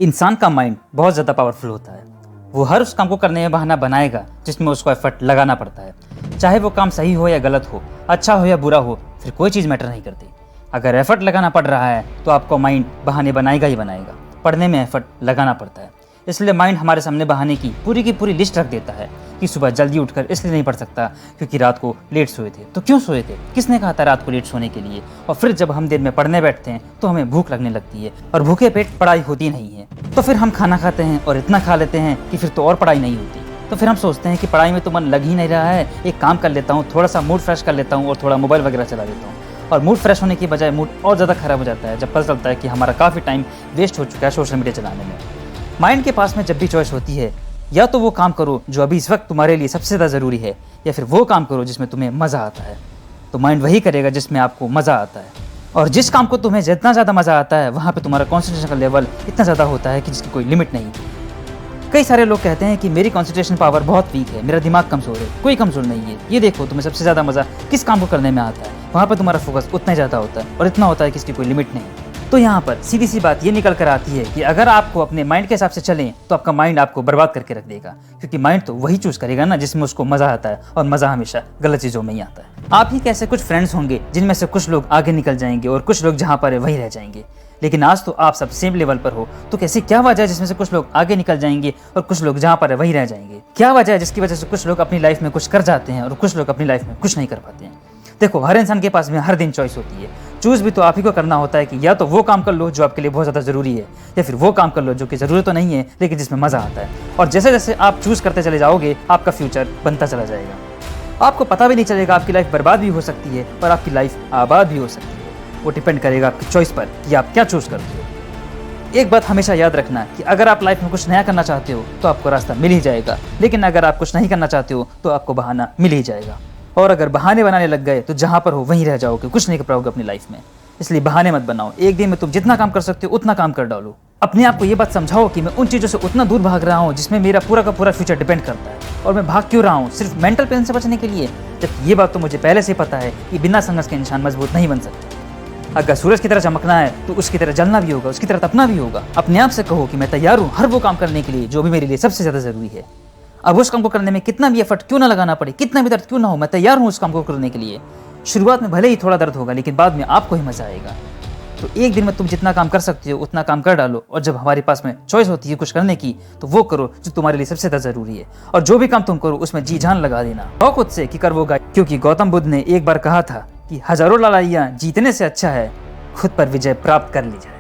इंसान का माइंड बहुत ज़्यादा पावरफुल होता है। वो हर उस काम को करने में बहाना बनाएगा जिसमें उसको एफर्ट लगाना पड़ता है। चाहे वो काम सही हो या गलत हो, अच्छा हो या बुरा हो, फिर कोई चीज़ मैटर नहीं करती। अगर एफर्ट लगाना पड़ रहा है तो आपको माइंड बहाने बनाएगा ही बनाएगा। पढ़ने में एफर्ट लगाना पड़ता है, इसलिए माइंड हमारे सामने बहाने की पूरी लिस्ट रख देता है कि सुबह जल्दी उठकर इसलिए नहीं पढ़ सकता क्योंकि रात को लेट सोए थे। तो क्यों सोए थे, किसने कहा था रात को लेट सोने के लिए? और फिर जब हम दिन में पढ़ने बैठते हैं तो हमें भूख लगने लगती है और भूखे पेट पढ़ाई होती नहीं है। तो फिर हम खाना खाते हैं और इतना खा लेते हैं कि फिर तो और पढ़ाई नहीं होती। तो फिर हम सोचते हैं कि पढ़ाई में तो मन लग ही नहीं रहा है, एक काम कर लेता हूँ, थोड़ा सा मूड फ्रेश कर लेता हूँ और थोड़ा मोबाइल वगैरह चला लेता हूँ। और मूड फ्रेश होने की बजाय मूड और ज़्यादा खराब हो जाता है जब पता चलता है कि हमारा काफ़ी टाइम वेस्ट हो चुका है सोशल मीडिया चलाने में। माइंड के पास में जब भी चॉइस होती है, या तो वो काम करो जो अभी इस वक्त तुम्हारे लिए सबसे ज़्यादा ज़रूरी है, या फिर वो काम करो जिसमें तुम्हें मज़ा आता है। तो माइंड वही करेगा जिसमें आपको मज़ा आता है, और जिस काम को तुम्हें जितना ज़्यादा मज़ा आता है वहाँ पे तुम्हारा कॉन्सेंट्रेशन का लेवल इतना ज़्यादा होता है कि जिसकी कोई लिमिट नहीं। कई सारे लोग कहते हैं कि मेरी कॉन्सेंट्रेशन पावर बहुत वीक है, मेरा दिमाग कमज़ोर है। कोई कमज़ोर नहीं है। ये देखो, तुम्हें सबसे ज़्यादा मज़ा किस काम को करने में आता है, वहाँ पर तुम्हारा फोकस उतना ही ज़्यादा होता है और इतना होता है कि इसकी कोई लिमिट नहीं। तो यहाँ पर सीधी सी बात ये निकल कर आती है कि अगर आपको अपने माइंड के हिसाब से चलें तो आपका माइंड आपको बर्बाद करके रख देगा, क्योंकि माइंड तो वही चूज करेगा ना जिसमें उसको मजा आता है, और मजा हमेशा गलत चीजों में ही आता है। आप ही कैसे कुछ फ्रेंड्स होंगे जिनमें से कुछ लोग आगे निकल जाएंगे और कुछ लोग जहाँ पर है वहीं रह जाएंगे। लेकिन आज तो आप सब सेम लेवल पर हो, तो कैसे क्या वजह है जिसमें से कुछ लोग आगे निकल जाएंगे और कुछ लोग जहाँ पर है वहीं रह जाएंगे? क्या वजह है जिसकी वजह से कुछ लोग अपनी लाइफ में कुछ कर जाते हैं और कुछ लोग अपनी लाइफ में कुछ नहीं कर पाते हैं? देखो, हर इंसान के पास में हर दिन चॉइस होती है। चूज भी तो आप ही को करना होता है कि या तो वो काम कर लो जो आपके लिए बहुत ज़्यादा ज़रूरी है, या फिर वो काम कर लो जो कि ज़रूरत तो नहीं है लेकिन जिसमें मज़ा आता है। और जैसे जैसे आप चूज़ करते चले जाओगे आपका फ्यूचर बनता चला जाएगा। आपको पता भी नहीं चलेगा, आपकी लाइफ बर्बाद भी हो सकती है और आपकी लाइफ आबाद भी हो सकती है। वो डिपेंड करेगा आपकी चॉइस पर कि आप क्या चूज़ करते हो। एक बात हमेशा याद रखना कि अगर आप लाइफ में कुछ नया करना चाहते हो तो आपको रास्ता मिल ही जाएगा, लेकिन अगर आप कुछ नहीं करना चाहते हो तो आपको बहाना मिल ही जाएगा। और अगर बहाने बनाने लग गए तो जहाँ पर हो वहीं रह जाओगे, कुछ नहीं कर पाओगे अपनी लाइफ में। इसलिए बहाने मत बनाओ। एक दिन में तुम जितना काम कर सकते हो उतना काम कर डालो। अपने आप को ये बात समझाओ कि मैं उन चीज़ों से उतना दूर भाग रहा हूँ जिसमें मेरा पूरा का पूरा फ्यूचर डिपेंड करता है, और मैं भाग क्यों रहा हूँ, सिर्फ मेंटल पेन से बचने के लिए। जबकि ये बात तो मुझे पहले से पता है कि बिना संघर्ष के इंसान मजबूत नहीं बन सकते। अगर सूरज की तरह चमकना है तो उसकी तरह जलना भी होगा, उसकी तरह तपना भी होगा। अपने आप से कहो कि मैं तैयार हूँ हर वो काम करने के लिए जो भी मेरे लिए सबसे ज़्यादा ज़रूरी है। अब उस काम को करने में कितना भी एफर्ट क्यों ना लगाना पड़े, कितना भी दर्द क्यों ना हो, मैं तैयार हूँ उस काम को करने के लिए। शुरुआत में भले ही थोड़ा दर्द होगा, लेकिन बाद में आपको ही मजा आएगा। तो एक दिन में तुम जितना काम कर सकते हो उतना काम कर डालो, और जब हमारे पास में चॉइस होती है कुछ करने की तो वो करो जो तुम्हारे लिए सबसे ज़्यादा ज़रूरी है। और जो भी काम तुम करो उसमें जी जान लगा देना। और खुद से कि कर वो गाय, क्योंकि गौतम बुद्ध ने एक बार कहा था कि हजारों लड़ाइयाँ जीतने से अच्छा है खुद पर विजय प्राप्त कर ली जाए।